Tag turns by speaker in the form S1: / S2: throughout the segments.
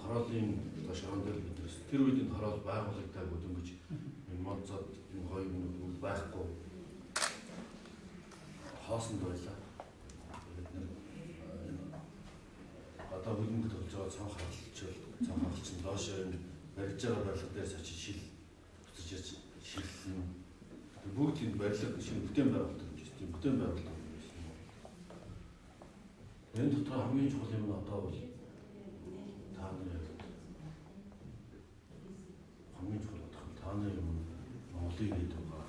S1: хороолын шорон дээр биднээс тэр үед энэ хороол байгуулагдаагүй дөнгөж энэ Монцод энэ хоёр минут байхгүй хаоснд байлаа. Тэгээд нэр одоо хөлбөмбөг толж байгаа цонх хаалч нь доош барьж байгаа барилга дээр очиж шил буцаж яаж шилэн бүгд энэ барилга шинэ бүтээн байгуулалт гэж тийм бүтээн байгуулалт юм байна. Энэ дотор хамгийн чухал юм нь одоо бол та нарын хамгийн чухал та нарын юм Монголын ирээдүй байгаа.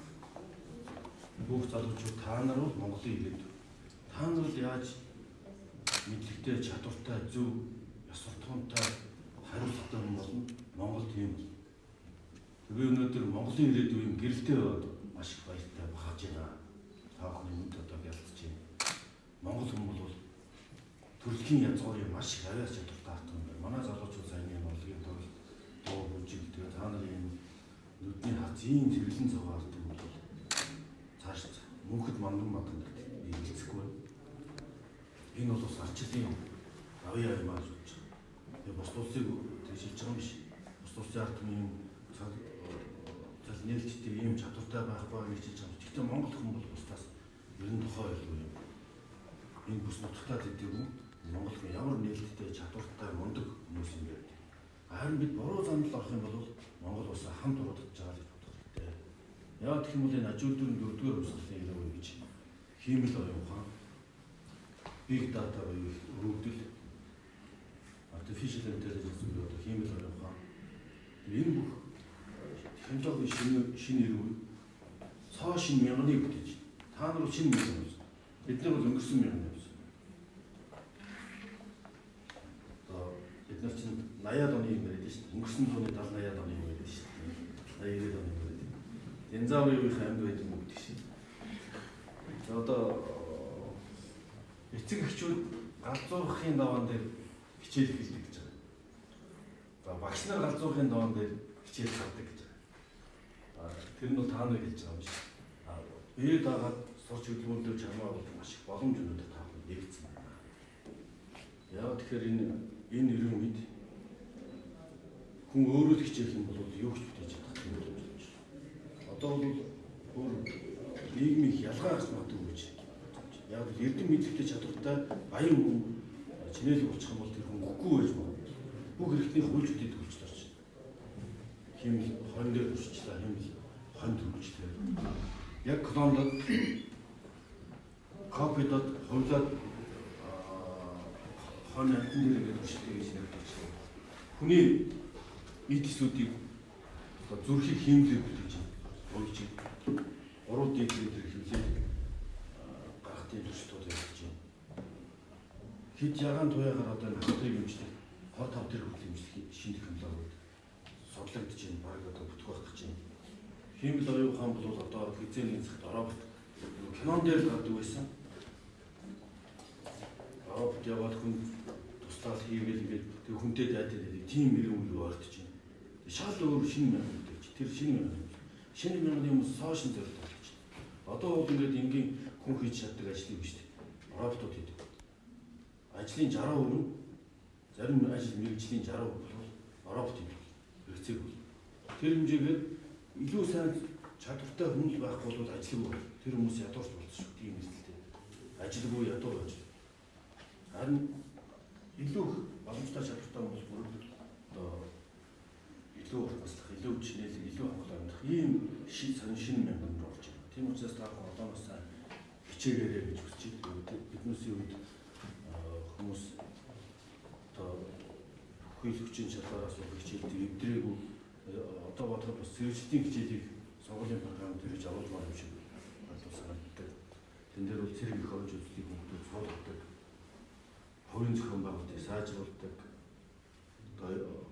S1: Бүх залуучууд та нар бол Монголын ирээдүй. Та нар л яаж мэдлэгтэй, чадвартай, зөв, ёс суртахуунтай хариуцлагатай хүн болно. Монгол тийм. Би өнөөдөр Монголын ирээдүйн гэрэлтэй байгаад маш их баяртай бахаж байна. Та бүхний хүнд одоо ялцж байна. Монгол хүмүүс бол төрөлхийн язгуурын маш их авиас чадвартай ард юм байна. Манай залуучууд сайн юм болгын тул дуу бүжиг тэгээ та нарын нүдний хац ийм зэрлэн цагаар ард юм бол цааш мөнхөд мандан хэлцэхгүй байна. Энэ бол бас арчлын авьяа юм аа гэж. Тэгээ бус улсыг тэгшилж байгаа юм биш. Бус улсын ард түмний цаг нээлттэй ийм чадвартай байхгүй гэж хэлж байгаа. Гэхдээ Монгол хүн бол бусдаас 90 тохоо илүү юм. Энэ бүс нутагтаа гэдэг нь Монгол хүн ямар нээлттэй чадвартай мундаг хүмүүс юм бэ? Харин бид буруу замд орох юм бол Монгол улсаа хамт уруудаж байгаа гэж бодох хэрэгтэй. Яагаад гэх юм бол энэ ажил дөрөв дөрөвдүгээр хувьсгалын ирээ үе гэж хиймэл оюун ухаан, big data өргөдөл, artificial intelligence буюу одоо хиймэл оюун ухаан. Энэ бүх технологийн шинэ ирээ үе цоо шинэ мянганыг бүтээж. Та нар шинэ мянга юм. Бид нар бол өнгөрсөн мянга юм. Бид нар чинь 80-аад оны юм яриад шүү дээ. Өнгөрсөн оны 70-80-аад оны юм яриад шүү дээ. 80-90-аад оны юм яриад. Динзаврын амьд байдаг юм гэдэг шүү. За одоо эцэг эхчүүд галзуурхын даваан дээр хичээл эхэлдэг гэж байна. За багш нар галзуурхын даваан дээр хичээл гардаг гэж байна. Тэр нь бол та нар хэлж байгаа юм шиг. Бие дагаад сурч хөдөлмөрлөө чамаа бол маш их боломж өнөдөө та бүхэн нэгдсэн байна. Яа тэгэхээр энэ эрен үед хүн өөрөө л хичээх юм бол юу ч бүтээж чадах юм бол одоо бол өөр нийгмийн ялгаарч магадгүй гэж. Яг л эрдэм мэдлэгтэй чадвартай баян хүн чинээл болчих юм бол тэр хүн үгүй байж магадгүй. Бүх хэрэгтэй хууль зүйтэй төлж тарч. Хэмэл хон дээр өсчлээ, хэмэл хон төрүүлжлээ. Яг клондод копидод хуулиад хон амтны дээр өсчлээ гэж нэрлэж байна. Хүний эд эсүүдийг зүрхийг хиймлэр бүтээж болж уруу дэглэр хэмлээд гарахтын төрштүүд явуулж байна. Хэд ягаан туяагаар одоо хамтрыг юмжлэх хор тав дээр хүртэл юмжлэх шинэ технологиуд судлагдж байна. Бараг одоо бүтгэх гэж байна. Хиймэл оюун ухаан бол одоо хизээний цагт робот кинон дээр гардаг байсан. Робот яваад хүн туслаад хийгээл ингээд тэг хүнтэй дайдаг тийм ирэн үе ордож байна. Шал өөр шинэ мянга мэдээж. Тэр шинэ мянганы юм сошиал зорилт болж байна. Одоо бол ингээд энгийн хүн хийж чаддаг ажил юм шүү дээ. Роботууд хийдэг. Ажлын 60% зарим ажил мэргэжлийн 60% бол робот хийдэг. Хэрэгцээг бол. Тэр хэмжээгээр илүү сайн чадвартай хүмүүс байхгүй бол ажил өөр. Тэр хүмүүс ядуурч болчихсон тийм эрсдэлтэй. Ажилгүй ядуур байж. Харин илүү боломжтой чадвартай хүмүүс бүр одоо илүү уртаслах, илүү чинээл, илүү хангалттай амьдрах ийм шинэ мянган руу орж байна. Тийм учраас та одооноос хичээгээрэй гэж хүсэж байна. Биднээс үед хүмүүс одоо хөл хүчин чадвараас хичээлдэг эвдрээгүй одоо бодоход бас зэрэгцлийн хичээлийг сонгуулийн програм төрөж авуулмаар юм шиг санагддаг. Тэн дээр бол цэрэг их орж үзлийг хүмүүс суулгадаг. Хувийн зохион байгуулалтыг сайжруулдаг. Одоо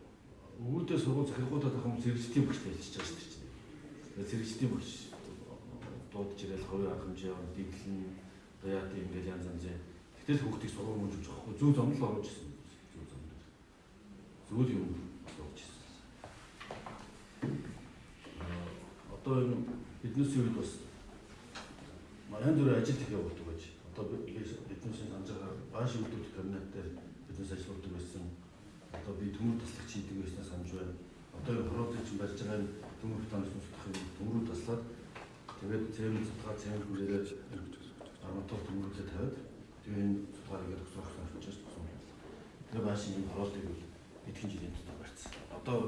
S1: үүдээ сургууль захиргуудад ахын зэрэгцлийн багштай хэлж байгаа шүү дээ. Зэрэгцлийн багш дуудаж ирэл хувийн арга хэмжээ аваад дэглэн яат юм гээл янз янз. Гэтэл хүүхдийг сургууль мөн жүжих байхгүй зөв зам л оруулж ирсэн. Зөв зам. Зөв юм оруулж ирсэн. Одоо энэ биднээс үед бас маань дөр ажил хийх явуулдаг байж. Одоо биднээс санаж байгаа бааш үүдүүд кабинет дээр биднээс ажилладаг байсан. Одоо би төмөр таслагч хийдэг байснаа санаж байна. Одоо хороолтын чинь барьж байгаа төмөр бетоны сүнслэх юм төмрүүд таслаад тэгээд цемент цутгаа цемент бүрээрээ арматур төмрүүдэд тавиад тэгээд энэ цутгаарыг төгсрөх саналчаас тусам. Тэгээд баашин энэ хороолтыг эдгээр жилийн дотор барьсан. Одоо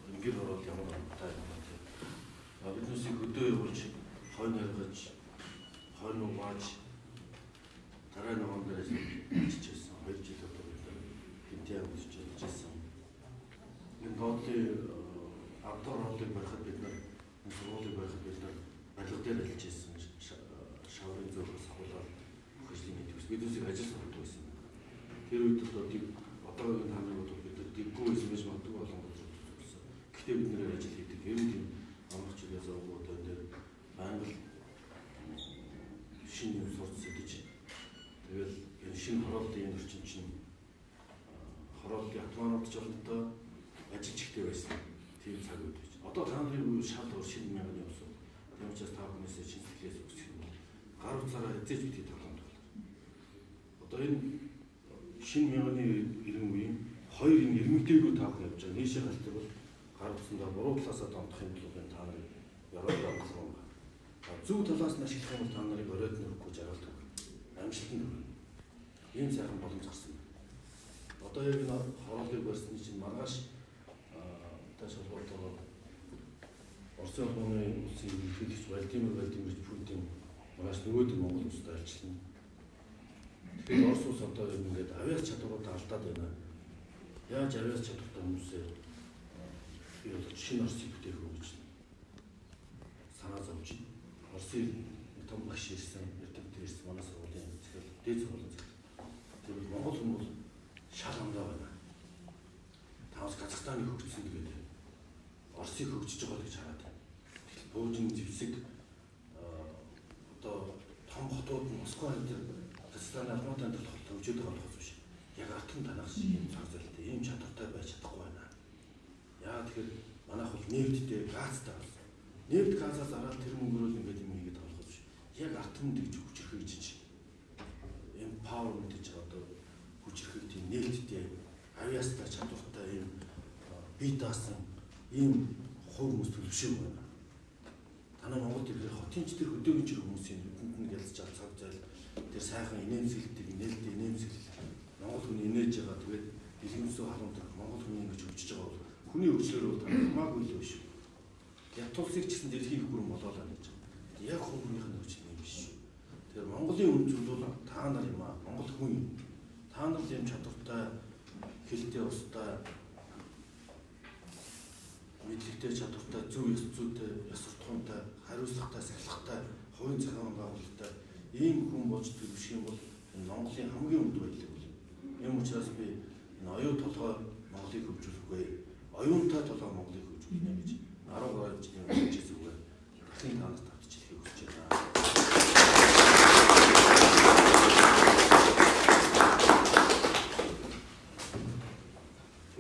S1: ингээд хороолт ямар амттай юм бэ? Биднээсийг хөдөө явуулж, хойно харгаж, хойно угааж дараа нь он дээр ажиллажсэн. 2 жил одоо гинтээ ажиллажсэн. Энэ доотлын автор хоолыг барихад бид нар сургуулийг барихад бид нар барилга дээр ажиллажсэн. Шаврын зөөгөөс хавуулаад хөшлийн мэдвэс биднээсийг ажил сурдаг байсан. Тэр үед одоо одоогийн хамрын бол бид нар дэггүй байсан байж магадгүй болон болсон. Гэхдээ бид нэр ажил хийдэг. Ер нь амрах чиглэлээс өгөөдөө дээр англи шинэ юм сурч сэтэж тэгэл энэ шинэ хороолтын энэ орчин чинь хороолтын автомат жолтой ажиллаж ихтэй байсан. Тийм цаг үед байж. Одоо та нарын шал уур шинэ мянган явсан. Тийм учраас та бүхнээс шинэ сэтгэлээс үсэх юм бол гар утсаараа эзэж битгий тоглоом тоглоо. Одоо энэ шинэ мянганы иргэн үеийн хоёр энэ ирмэгтэйгөө таах явж байгаа. Нийшээ халтдаг бол гар утсандаа буруу талаасаа донтох юм бол та нарыг яраад авах юм байна. Зөв талаас нь ашиглах юм бол та нарыг оройд нь өгөхгүй жаргалдаг. Амжилтанд хүрнэ. Ийм сайхан боломж гарсан байна. Одоо яг энэ хороолыг барьсны чинь маргааш тааш холбоотойгоор Орсын улманы улсын төлөвлөгч Владимир Путин маргааш нөгөөдөр Монгол улсад ажиллана. Тэгэхээр Орос улс одоо ингээд авиац чадваруудаа алдаад байна. Яаж авиац чадвартай хүмүүсээ би бол шинэ Оросыг бүтээх үү гэж санаа зовж байна. Оросын том багш ирсэн, эрдэмтэн ирсэн манай сургуулийн захирал, дээд сургуулийн захирал. Тэгвэл Монгол хүмүүс шал амдаа байна. Таавс Казахстаны хөгжсөн гэдэг Оросыг хөгжиж байгаа гэж хараад байна. Тэгэхээр бөөжин зэвсэг одоо том хотууд Москва энэ Казахстаны алмаатан толгойд хөгжөөд байгаа болохоос биш. Яг атом танах шиг юм цаг зээлтэй, ийм чадвартай байж чадахгүй байна. Яа тэгэхээр манайх бол нефттэй, газтай байна. Нефт газаас араад тэр мөнгөөр ингээд юм хийгээд байгаа болохоос биш. Яг атомд гэж хүчрхэгжиж empowerment гэж одоо хүчрхэг тийм нефттэй, авиастай чадвартай ийм бие даасан ийм хувь хүмүүс төлөвшөөг байна. Танай Монголд ирэх хотын ч тэр хөдөөгийн чир хүмүүсийн нүдэнд нь ялж чад цаг зайл тэр сайхан инээмсэглэлтийг инээмсэглэл Монгол хүн инээж байгаа тэгээд дэлгэмсүү халамжтай Монгол хүн ингэж хөгжиж байгаа бол хүний хөгжлөөр бол хамаагүй л биш. Яг тулсыг ч гэсэн дэлхийн хүрэн болоолаа гэж. Яг хүмүүнийх нь хөгжил юм биш шүү. Тэгэхээр Монголын үн зүйл бол та нар юм аа. Монгол хүн юм. Та нар юм чадвартай хэлтэй устай мэдлэгтэй чадвартай зөв ёс зүйтэй ёс суртахуунтай хариуцлагатай сахилгатай хувийн зохион байгуулалттай ийм хүн болж төлөвшөх юм бол Монголын хамгийн өнд байдал бол юм учраас би энэ оюун толгой Монголыг хөгжүүлэхгүй оюунтай толгой Монголыг хөгжүүлнэ гэж 13 жилийн өмнөөс үгээр дахин танаас тавьчих хэлхийг хүсэж байна.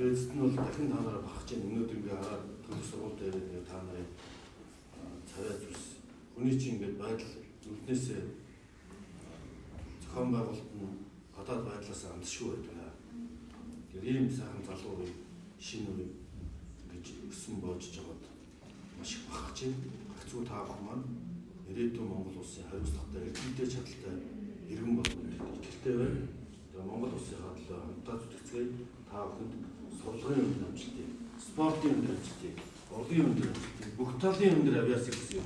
S1: Тэгэд нь бол дахин та нараа бахаж байна. Өнөөдөр ингээ хараад төлөв сургууль дээр ингээ та нарын цавьяа зүйлс хүний чинь ингээ байдал үүднээсээ зохион байгуулалт нь гадаад байдлаас амтшгүй байдаг. Тэгэхээр ийм сайхан залуу үе шинэ үе гэж өссөн боожж байгаад маш их бахаж байна. Хэцүү таах маань ирээдүйн Монгол улсын хариуцлагатай эрдэмтэй чадaltaй иргэн болно гэж итгэлтэй байна. Тэгээ Монгол улсын хадлаа хамтдаа зүтгэцгээе та бүхэнд сурлагын өндөр амжилтыг, спортын өндөр амжилтыг, урлагийн өндөр амжилтыг, бүх талын өндөр авьяасыг хүсье.